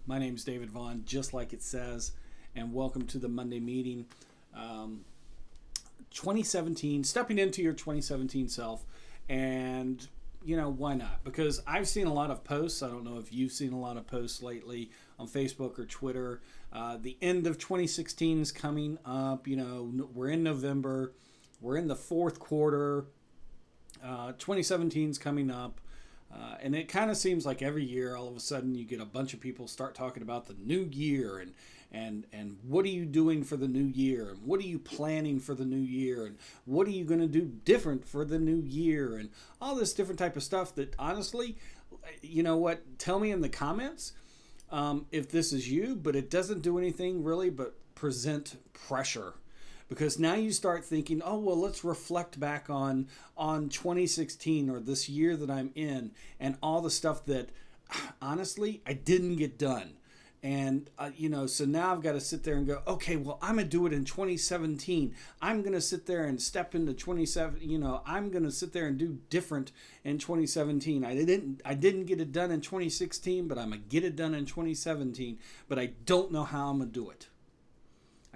My name's David Vaughan, just like it says, and welcome to the Monday meeting. 2017, stepping into your 2017 self, and why not? Because I've seen a lot of posts. I don't know if you've seen a lot of posts lately on Facebook or Twitter. The end of 2016 is coming up. We're in November. We're in the fourth quarter. 2017 is coming up. And it kind of seems like every year, all of a sudden, you get a bunch of people start talking about the new year and what are you doing for the new year, and what are you planning for the new year, and what are you going to do different for the new year, and all this different type of stuff that honestly, you know what, tell me in the comments if this is you, but it doesn't do anything really but present pressure. Because now you start thinking, oh, well, let's reflect back on 2016 or this year that I'm in and all the stuff that, honestly, I didn't get done. And, so now I've got to sit there and go, okay, well, I'm going to do it in 2017. I'm going to sit there and step into 27, I'm going to sit there and do different in 2017. I didn't get it done in 2016, but I'm going to get it done in 2017. But I don't know how I'm going to do it.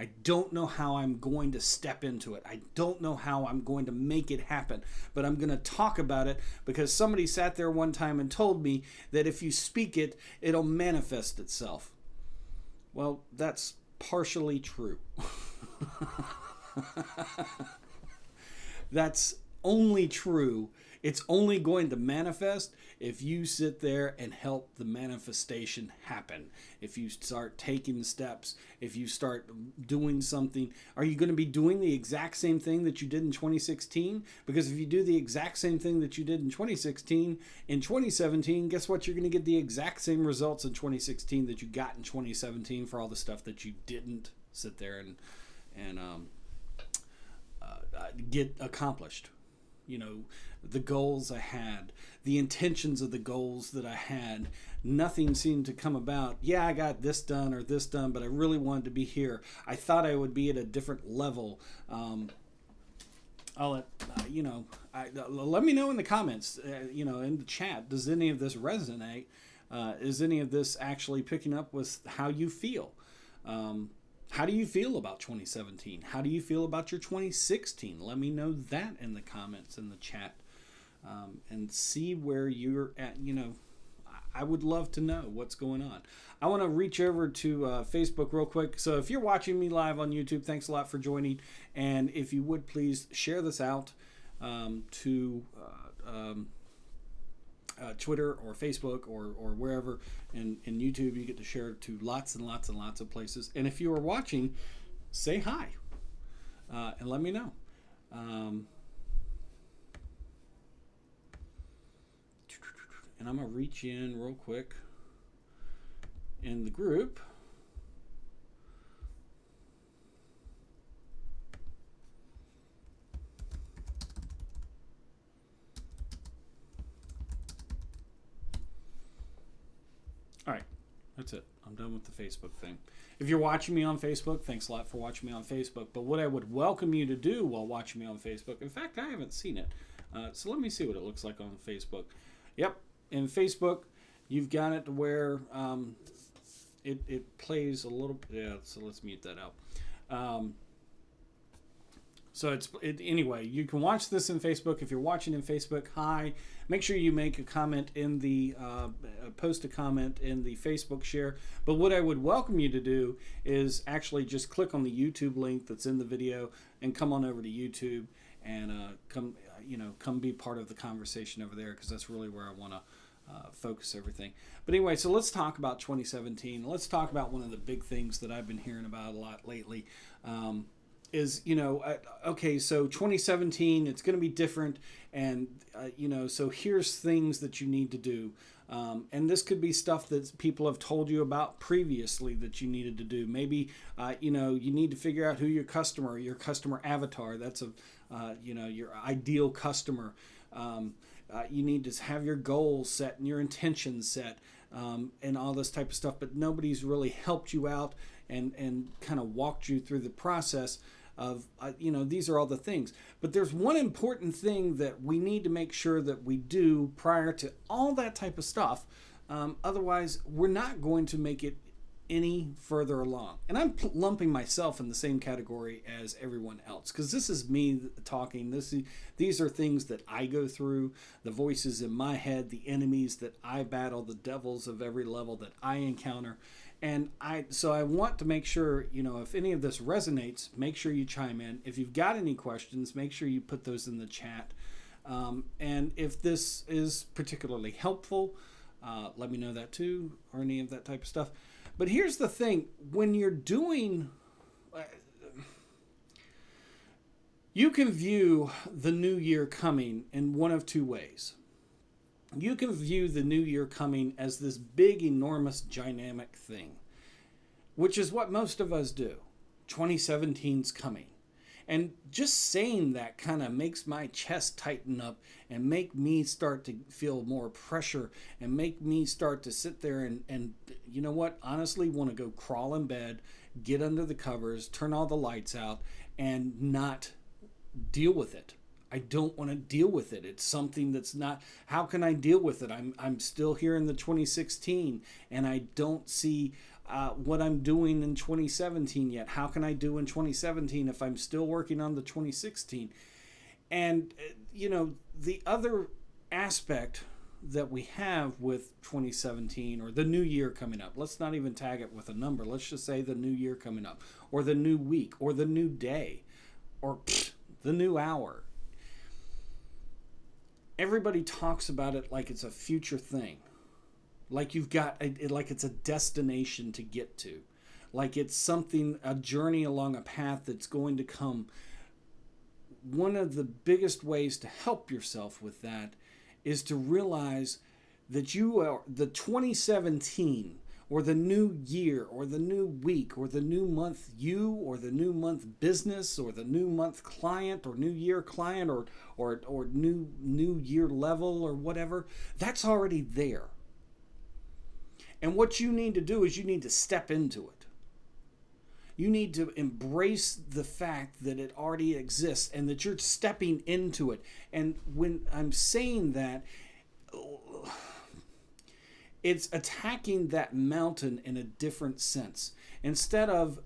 I don't know how I'm going to step into it. I don't know how I'm going to make it happen, but I'm going to talk about it because somebody sat there one time and told me that if you speak it, it'll manifest itself. Well, that's partially true. That's only true. It's only going to manifest if you sit there and help the manifestation happen. If you start taking steps, if you start doing something, are you going to be doing the exact same thing that you did in 2016? Because if you do the exact same thing that you did in 2016, in 2017, guess what? You're going to get the exact same results in 2016 that you got in 2017 for all the stuff that you didn't sit there and get accomplished. The goals I had, the intentions of the goals that I had, nothing seemed to come about. Yeah, I got this done or this done, but I really wanted to be here. I thought I would be at a different level. I'll let let me know in the comments, in the chat, does any of this resonate? Is any of this actually picking up with how you feel? How do you feel about 2017? How do you feel about your 2016? Let me know that in the comments in the chat, and see where you're at. I would love to know what's going on. I want to reach over to Facebook real quick. So if you're watching me live on YouTube, thanks a lot for joining. And if you would please share this out to Twitter or Facebook or wherever. In YouTube, you get to share it to lots and lots and lots of places. And if you are watching, say hi and let me know. And I'm going to reach in real quick in the group. All right, that's it. I'm done with the Facebook thing. If you're watching me on Facebook, thanks a lot for watching me on Facebook. But what I would welcome you to do while watching me on Facebook, in fact, I haven't seen it. So let me see what it looks like on Facebook. Yep, in Facebook, you've got it to where it plays a little. Yeah, so let's mute that out. So anyway, you can watch this in Facebook. If you're watching in Facebook, hi. Make sure you make a comment in the, post a comment in the Facebook share. But what I would welcome you to do is actually just click on the YouTube link that's in the video and come on over to YouTube and come be part of the conversation over there, because that's really where I want to focus everything. But anyway, so let's talk about 2017. Let's talk about one of the big things that I've been hearing about a lot lately. Is, okay, so 2017, it's going to be different. And, so here's things that you need to do. And this could be stuff that people have told you about previously that you needed to do. Maybe, you need to figure out who your customer avatar, that's your ideal customer. You need to have your goals set and your intentions set, and all this type of stuff. But nobody's really helped you out and kind of walked you through the process of, these are all the things. But there's one important thing that we need to make sure that we do prior to all that type of stuff. Otherwise, we're not going to make it any further along. And I'm lumping myself in the same category as everyone else, because this is me talking. These are things that I go through, the voices in my head, the enemies that I battle, the devils of every level that I encounter. And so I want to make sure, if any of this resonates, make sure you chime in. If you've got any questions, make sure you put those in the chat. And if this is particularly helpful, let me know that too, or any of that type of stuff. But here's the thing, when you're doing, you can view the new year coming in one of two ways. You can view the new year coming as this big, enormous, dynamic thing, which is what most of us do. 2017's coming. And just saying that kind of makes my chest tighten up and make me start to feel more pressure and make me start to sit there and you know what, honestly want to go crawl in bed, get under the covers, turn all the lights out, and not deal with it. I don't want to deal with it. It's something that's not, how can I deal with it? I'm still here in the 2016 and I don't see what I'm doing in 2017 yet. How can I do in 2017 if I'm still working on the 2016? And, the other aspect that we have with 2017 or the new year coming up, let's not even tag it with a number. Let's just say the new year coming up, or the new week, or the new day, or the new hour. Everybody talks about it like it's a future thing. Like you've got, like it's a destination to get to. Like it's something, a journey along a path that's going to come. One of the biggest ways to help yourself with that is to realize that you are the 2017 or the new year or the new week or the new month you or the new month business or the new month client or new year client or new year level or whatever. That's already there. And what you need to do is you need to step into it. You need to embrace the fact that it already exists and that you're stepping into it. And when I'm saying that, it's attacking that mountain in a different sense. Instead of,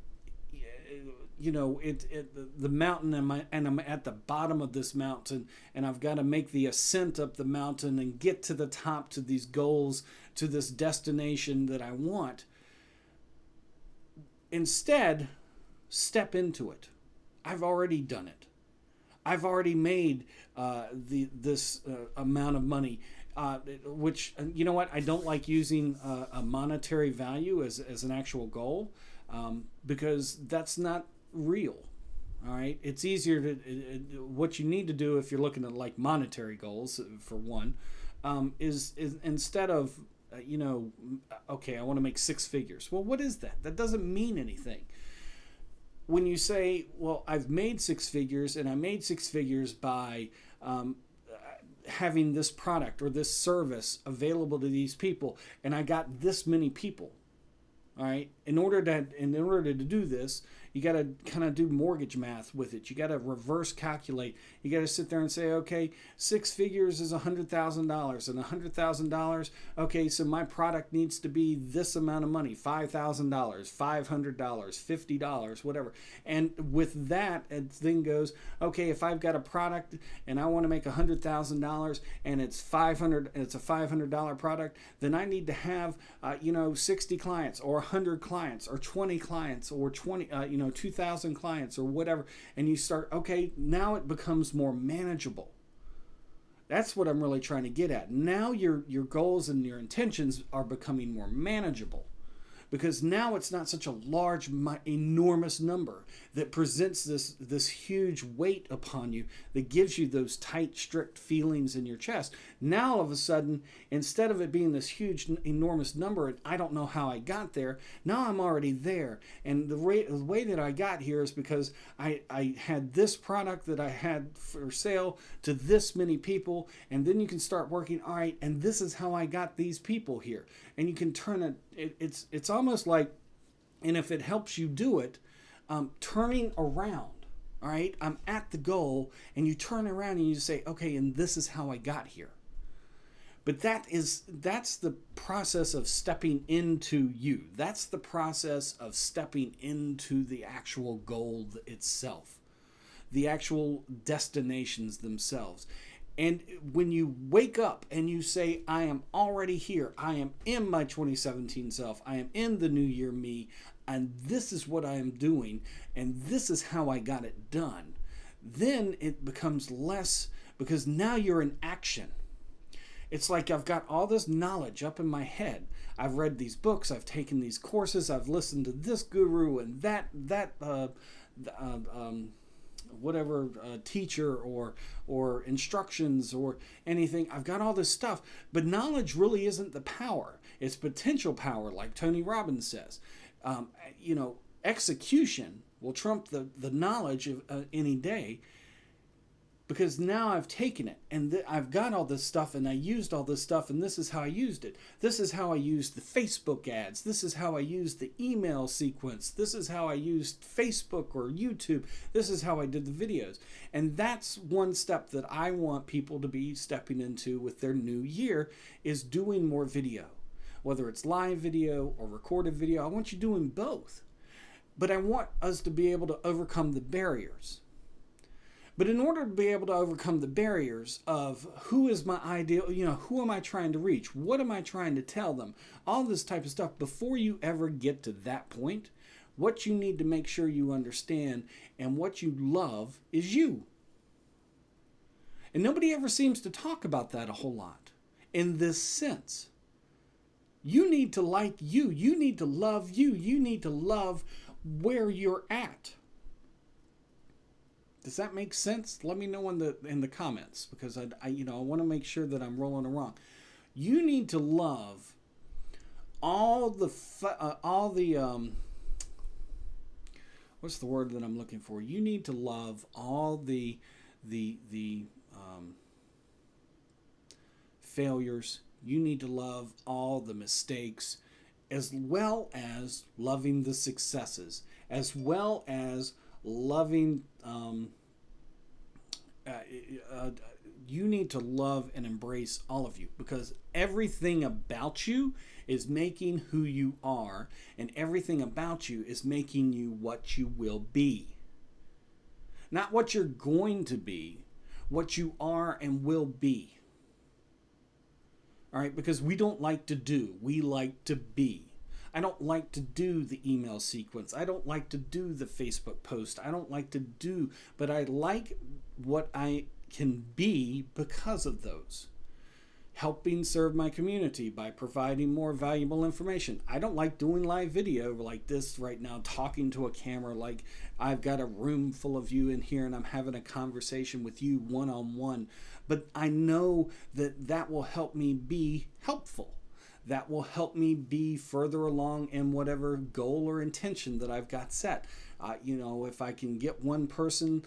the mountain and I'm at the bottom of this mountain and I've got to make the ascent up the mountain and get to the top, to these goals, to this destination that I want. Instead, step into it. I've already done it. I've already made this amount of money, which, you know what, I don't like using a monetary value as an actual goal, because that's not real. All right, it's easier to what you need to do if you're looking at like monetary goals, for one, is instead of okay, I want to make six figures. Well, what is that? That doesn't mean anything. When you say, well, I've made six figures and I made six figures by having this product or this service available to these people, and I got this many people. All right. In order to do this, you got to kind of do mortgage math with it. You got to reverse calculate. You got to sit there and say, okay, six figures is $100,000, and $100,000. Okay, so my product needs to be this amount of money: $5,000, $500, $50, whatever. And with that, it then goes, okay, if I've got a product and I want to make $100,000 and it's a $500 product, then I need to have 60 clients or 100 clients or 20 clients or 2,000 clients or whatever. And you start, okay, now it becomes more manageable. That's what I'm really trying to get at. Now your goals and your intentions are becoming more manageable, because now it's not such a large, enormous number that presents this huge weight upon you that gives you those tight, strict feelings in your chest. Now, all of a sudden, instead of it being this huge, enormous number, and I don't know how I got there, now I'm already there. And the way that I got here is because I had this product that I had for sale to this many people, and then you can start working, all right, and this is how I got these people here. And you can turn it's almost like, and if it helps you do it, turning around. All right, I'm at the goal, and you turn around and you say, okay, and this is how I got here. But that's the process of stepping into you. That's the process of stepping into the actual goal itself, the actual destinations themselves. And when you wake up and you say, I am already here, I am in my 2017 self, I am in the new year me, and this is what I am doing, and this is how I got it done, then it becomes less, because now you're in action. It's like I've got all this knowledge up in my head. I've read these books, I've taken these courses, I've listened to this guru and that whatever teacher or instructions or anything. I've got all this stuff, but knowledge really isn't the power. It's potential power, like Tony Robbins says. Execution will trump the knowledge of any day, because now I've taken it and I've got all this stuff and I used all this stuff, and this is how I used it. This is how I used the Facebook ads. This is how I used the email sequence. This is how I used Facebook or YouTube. This is how I did the videos. And that's one step that I want people to be stepping into with their new year, is doing more video. Whether it's live video or recorded video, I want you doing both. But I want us to be able to overcome the barriers. But in order to be able to overcome the barriers of who is my ideal, who am I trying to reach? What am I trying to tell them? All this type of stuff. Before you ever get to that point, what you need to make sure you understand and what you love is you. And nobody ever seems to talk about that a whole lot in this sense. You need to like you. You need to love you. You need to love where you're at. Does that make sense? Let me know in the comments, because I want to make sure that I'm rolling along. You need to love all the what's the word that I'm looking for? You need to love all the failures. You need to love all the mistakes, as well as loving the successes, as well as loving. You need to love and embrace all of you, because everything about you is making who you are, and everything about you is making you what you will be. Not what you're going to be, what you are and will be. All right, because we don't like to do, we like to be. I don't like to do the email sequence. I don't like to do the Facebook post. I don't like to do, but I like what I can be because of those. Helping serve my community by providing more valuable information. I don't like doing live video like this right now, talking to a camera like I've got a room full of you in here and I'm having a conversation with you one-on-one. But I know that will help me be helpful. That will help me be further along in whatever goal or intention that I've got set. If I can get one person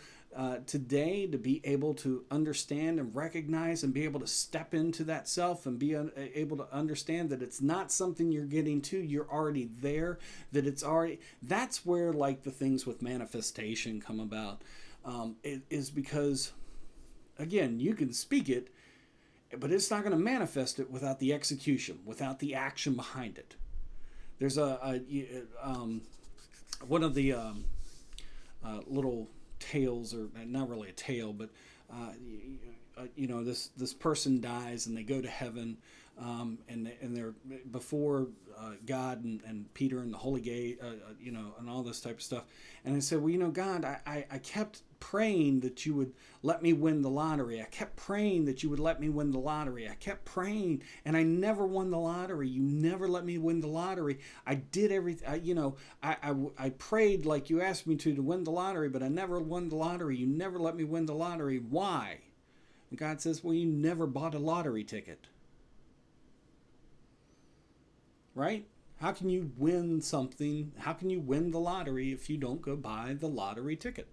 today to be able to understand and recognize and be able to step into that self and be able to understand that it's not something you're getting to, you're already there, that's where like the things with manifestation come about. It is because, again, you can speak it, but it's not going to manifest it without the execution, without the action behind it. There's one of the little tales, or not really a tale, but this person dies and they go to heaven, and they're before God and Peter and the Holy Gate, and all this type of stuff. And they said, well, God, I kept praying that you would let me win the lottery. I kept praying that you would let me win the lottery. I kept praying, and I never won the lottery. You never let me win the lottery. I did everything. I prayed like you asked me to win the lottery, but I never won the lottery. You never let me win the lottery. Why? And God says, well, you never bought a lottery ticket. Right? How can you win something? How can you win the lottery if you don't go buy the lottery ticket?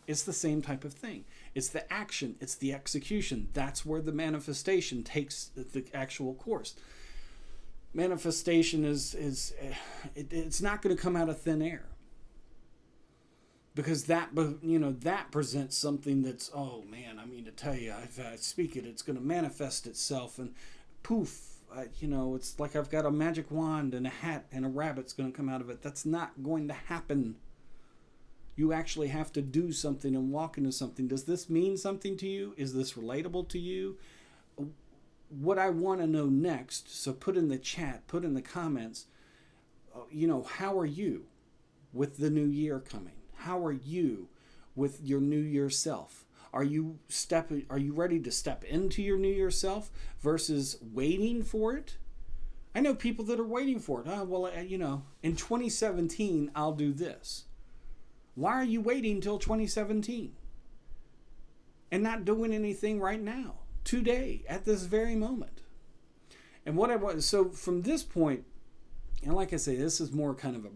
It's the same type of thing. It's the action. It's the execution. That's where the manifestation takes the actual course. Manifestation it's not going to come out of thin air. because that presents something that's, oh man, I mean to tell you, if I speak it, it's going to manifest itself, and poof, it's like I've got a magic wand and a hat and a rabbit's going to come out of it. That's not going to happen. You actually have to do something and walk into something. Does this mean something to you? Is this relatable to you? What I want to know next, so put in the chat, put in the comments, how are you with the new year coming? How are you with your new year self? Are you ready to step into your new year self versus waiting for it? I know people that are waiting for it. Oh, well, in 2017, I'll do this. Why are you waiting till 2017 and not doing anything right now, today, at this very moment? And what I want, so from this point, and like I say, this is more kind of a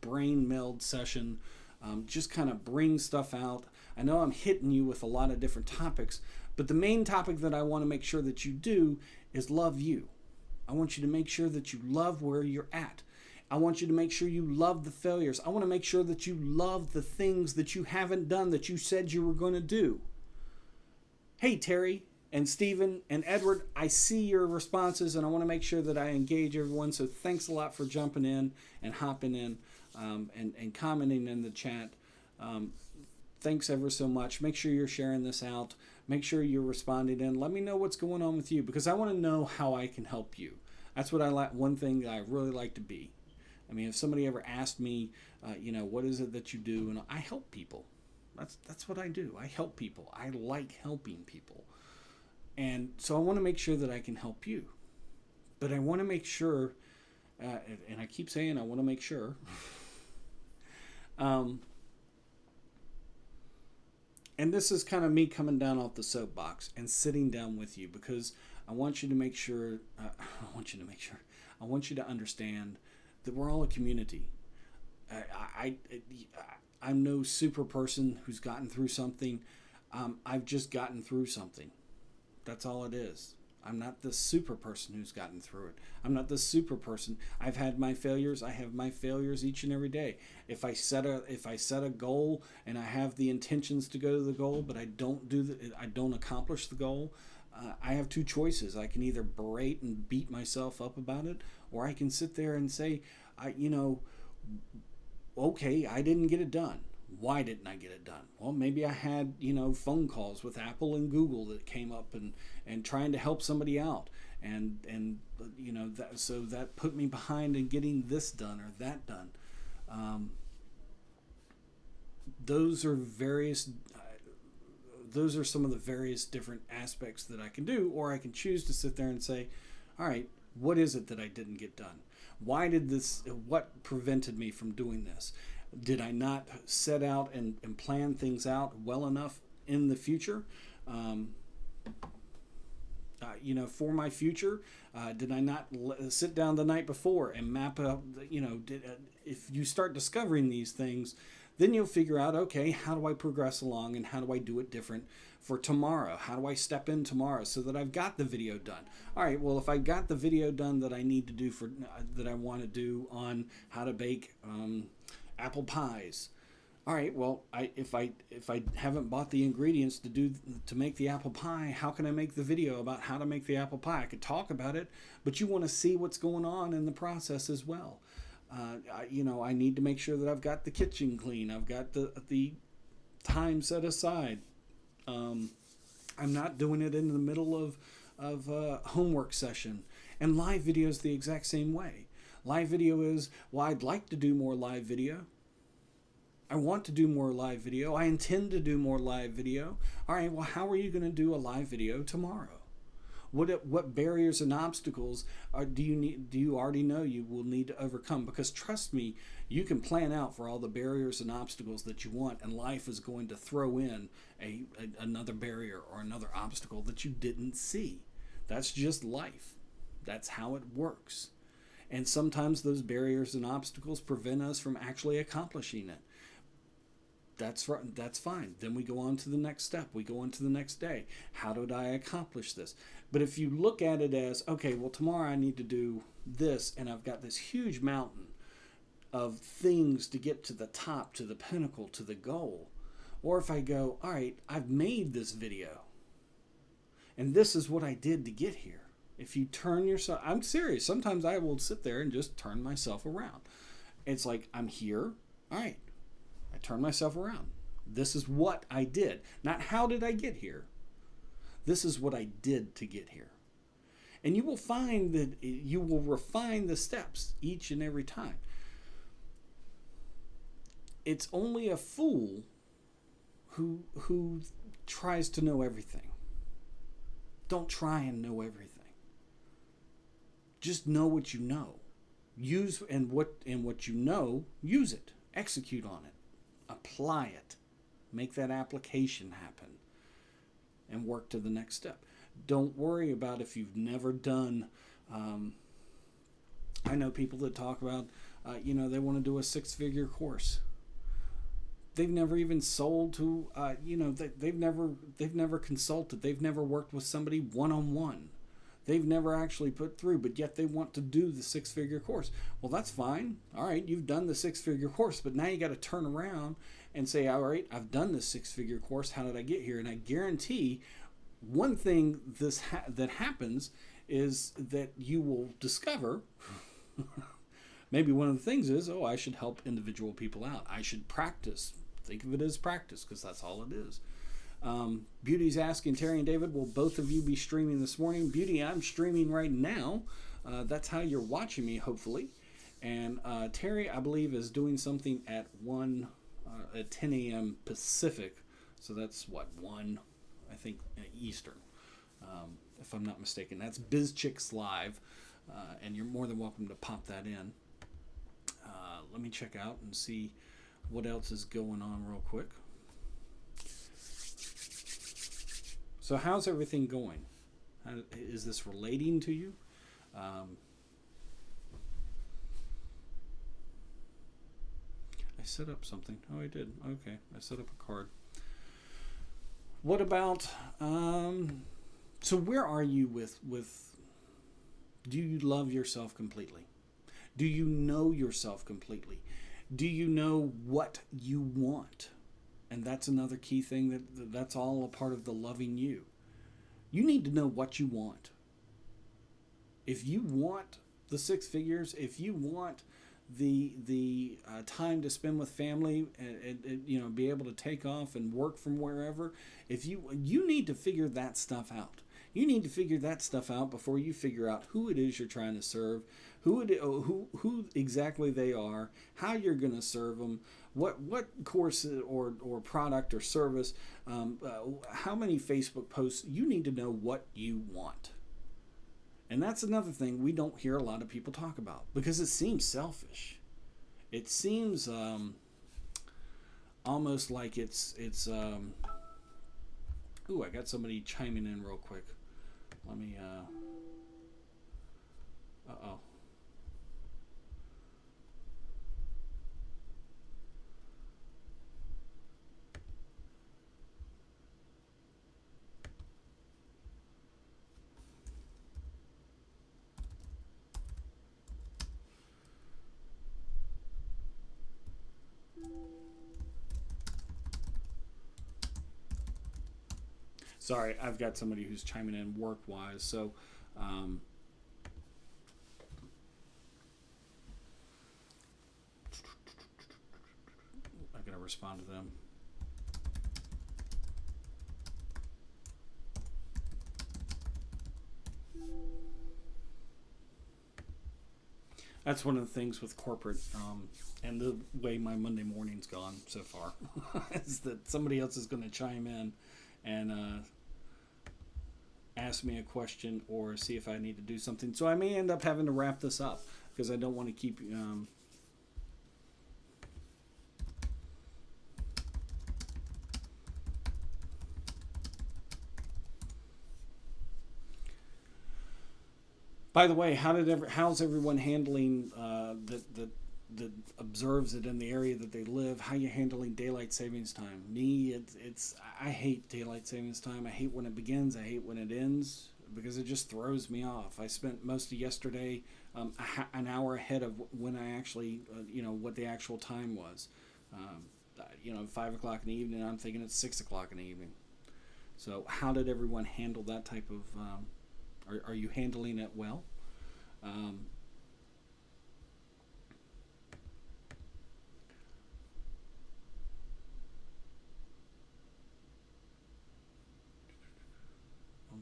brain meld session, just kind of bring stuff out. I know I'm hitting you with a lot of different topics, but the main topic that I want to make sure that you do is love you. I want you to make sure that you love where you're at. I want you to make sure you love the failures. I want to make sure that you love the things that you haven't done that you said you were going to do. Hey, Terry and Stephen and Edward, I see your responses, and I want to make sure that I engage everyone. So thanks a lot for jumping in and hopping in and commenting in the chat. Thanks ever so much. Make sure you're sharing this out. Make sure you're responding in. Let me know what's going on with you, because I want to know how I can help you. That's what I like. One thing that I really like to be. I mean, if somebody ever asked me, what is it that you do? And I help people. That's what I do. I help people. I like helping people. And so I want to make sure that I can help you. But I want to make sure, and I keep saying I want to make sure, and this is kind of me coming down off the soapbox and sitting down with you, because I want you to make sure, I want you to understand that we're all a community. I'm no super person who's gotten through something. I've just gotten through something. That's all it is. I'm not the super person who's gotten through it. I'm not the super person. I've had my failures. I have my failures each and every day. If I set a goal and I have the intentions to go to the goal, but I don't accomplish the goal, I have two choices. I can either berate and beat myself up about it, or I can sit there and say, okay, I didn't get it done. Why didn't I get it done? Well, maybe I had, phone calls with Apple and Google that came up and trying to help somebody out. And so that put me behind in getting this done or that done. Those are some of the various different aspects that I can do, or I can choose to sit there and say, all right, what is it that I didn't get done? What prevented me from doing this? Did I not set out and plan things out well enough in the future? For my future, did I not sit down the night before and map out, if you start discovering these things, then you'll figure out, okay, how do I progress along and how do I do it different for tomorrow? How do I step in tomorrow so that I've got the video done? All right, well, if I got the video done that I need to do that I want to do on how to bake apple pies. All right, well, if I haven't bought the ingredients to make the apple pie, how can I make the video about how to make the apple pie? I could talk about it, but you want to see what's going on in the process as well. I need to make sure that I've got the kitchen clean. I've got the time set aside. I'm not doing it in the middle of a homework session. And live video is the exact same way. Live video is, well, I'd like to do more live video. I want to do more live video. I intend to do more live video. All right, well, how are you going to do a live video tomorrow? What barriers and obstacles do you already know you will need to overcome? Because trust me, you can plan out for all the barriers and obstacles that you want, and life is going to throw in another barrier or another obstacle that you didn't see. That's just life. That's how it works. And sometimes those barriers and obstacles prevent us from actually accomplishing it. That's fine. Then we go on to the next step. We go on to the next day. How did I accomplish this? But if you look at it as, okay, well, tomorrow I need to do this, and I've got this huge mountain, of things to get to the top, to the pinnacle, to the goal. Or if I go, all right, I've made this video and this is what I did to get here. If you turn yourself, I'm serious. Sometimes I will sit there and just turn myself around. It's like, I'm here. All right. I turn myself around. This is what I did. Not how did I get here. This is what I did to get here. And you will find that you will refine the steps each and every time. It's only a fool who tries to know everything. Don't try and know everything. Just know what you know. Use and what you know, use it. Execute on it. Apply it. Make that application happen. And work to the next step. Don't worry about if you've never done. I know people that talk about, they want to do a 6-figure course. They've never even sold to, they've never consulted. They've never worked with somebody one-on-one. They've never actually put through, but yet they want to do the 6-figure course. Well, that's fine. All right, you've done the 6-figure course, but now you got to turn around and say, all right, I've done this 6-figure course. How did I get here? And I guarantee one thing that happens is that you will discover, maybe one of the things is, I should help individual people out. I should practice. Think of it as practice, because that's all it is. Beauty's asking, Terry and David, will both of you be streaming this morning? Beauty, I'm streaming right now. That's how you're watching me, hopefully. And Terry, I believe, is doing something at 10 a.m. Pacific. So that's 1, I think, Eastern, if I'm not mistaken. That's BizChicks Live, and you're more than welcome to pop that in. Let me check out and see what else is going on real quick. So how's everything going? Is this relating to you? I set up something. Oh, I did. Okay, I set up a card. What about, so where are you with, do you love yourself completely? Do you know yourself completely? Do you know what you want? And that's another key thing that's all a part of the loving you. You need to know what you want. If you want the 6 figures, if you want the time to spend with family and be able to take off and work from wherever, if you need to figure that stuff out. You need to figure that stuff out before you figure out who it is you're trying to serve, who exactly they are, how you're going to serve them, what course or product or service, how many Facebook posts. You need to know what you want. And that's another thing we don't hear a lot of people talk about, because it seems selfish. It seems almost like it's I got somebody chiming in real quick. Let me Sorry, I've got somebody who's chiming in work-wise, so I gotta respond to them. That's one of the things with corporate, and the way my Monday morning's gone so far, is that somebody else is going to chime in and ask me a question or see if I need to do something. So I may end up having to wrap this up because I don't want to keep... By the way, how's everyone handling that observes it in the area that they live? How you handling daylight savings time? Me, I hate daylight savings time. I hate when it begins. I hate when it ends. because it just throws me off. I spent most of yesterday an hour ahead of when I actually, what the actual time was. 5 o'clock in the evening, I'm thinking it's 6 o'clock in the evening. So how did everyone handle that type of, are you handling it well? Oh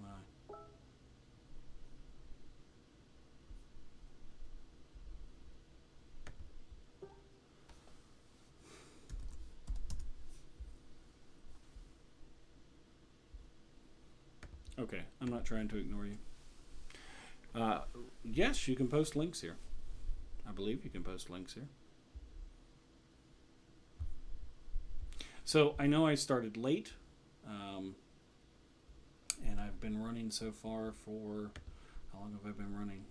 my. Okay, I'm not trying to ignore you. Yes, you can post links here. I believe you can post links here. So I know I started late, and I've been running so far for, how long have I been running?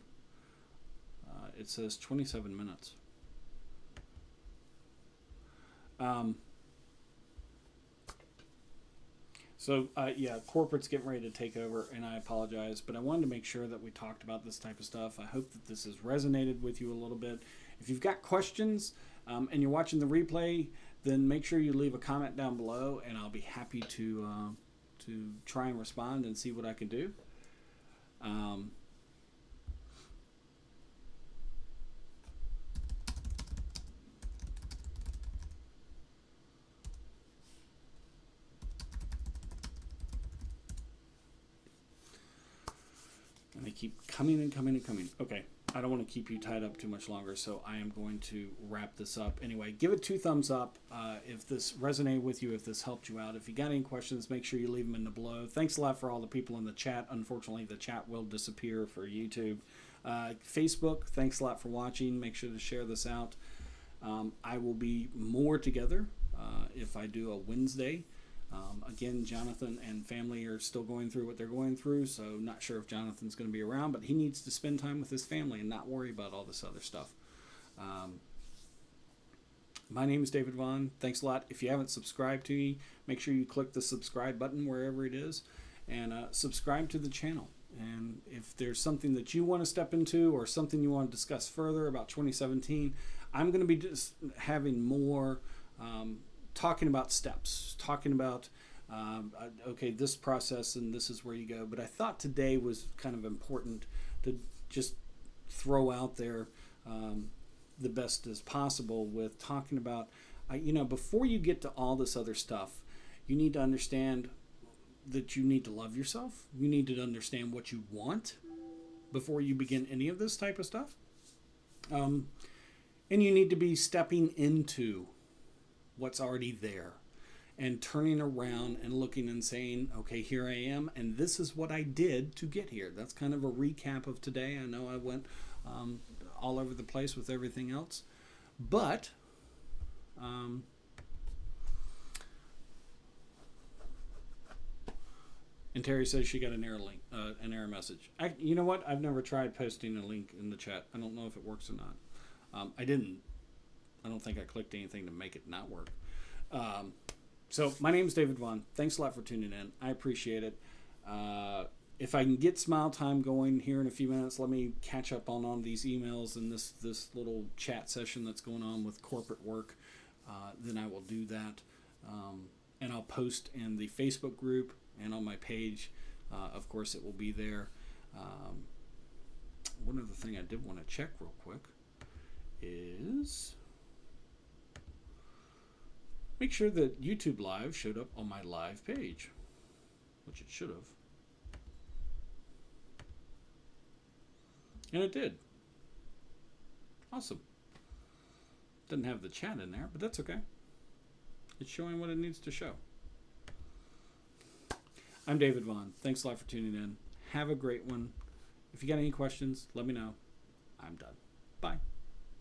It says 27 minutes. Corporate's getting ready to take over, and I apologize, but I wanted to make sure that we talked about this type of stuff. I hope that this has resonated with you a little bit. If you've got questions and you're watching the replay, then make sure you leave a comment down below, and I'll be happy to try and respond and see what I can do. And they keep coming and coming and coming. Okay, I don't want to keep you tied up too much longer, so I am going to wrap this up. Anyway, give it 2 thumbs up if this resonated with you, if this helped you out. If you got any questions, make sure you leave them in the below. Thanks a lot for all the people in the chat. Unfortunately, the chat will disappear for YouTube. Facebook, thanks a lot for watching. Make sure to share this out. I will be more together if I do a Wednesday. Again, Jonathan and family are still going through what they're going through, so not sure if Jonathan's going to be around, but he needs to spend time with his family and not worry about all this other stuff. My name is David Vaughan. Thanks a lot. If you haven't subscribed to me, make sure you click the subscribe button wherever it is and subscribe to the channel. And if there's something that you want to step into or something you want to discuss further about 2017, I'm going to be just having more talking about steps, talking about, this process and this is where you go. But I thought today was kind of important to just throw out there the best as possible with talking about, before you get to all this other stuff, you need to understand that you need to love yourself. You need to understand what you want before you begin any of this type of stuff. And you need to be stepping into what's already there and turning around and looking and saying, okay, here I am, and this is what I did to get here. That's kind of a recap of today. I know I went all over the place with everything else, but and Terry says she got an error link, an error message. You know what? I've never tried posting a link in the chat. I don't know if it works or not. I don't think I clicked anything to make it not work. So my name is David Vaughan. Thanks a lot for tuning in. I appreciate it. If I can get Smile Time going here in a few minutes, let me catch up on all these emails and this little chat session that's going on with corporate work. Then I will do that. And I'll post in the Facebook group and on my page. Of course, it will be there. One other thing I did want to check real quick is make sure that YouTube Live showed up on my live page, which it should have. And it did. Awesome. Doesn't have the chat in there, but that's okay. It's showing what it needs to show. I'm David Vaughan. Thanks a lot for tuning in. Have a great one. If you got any questions, let me know. I'm done.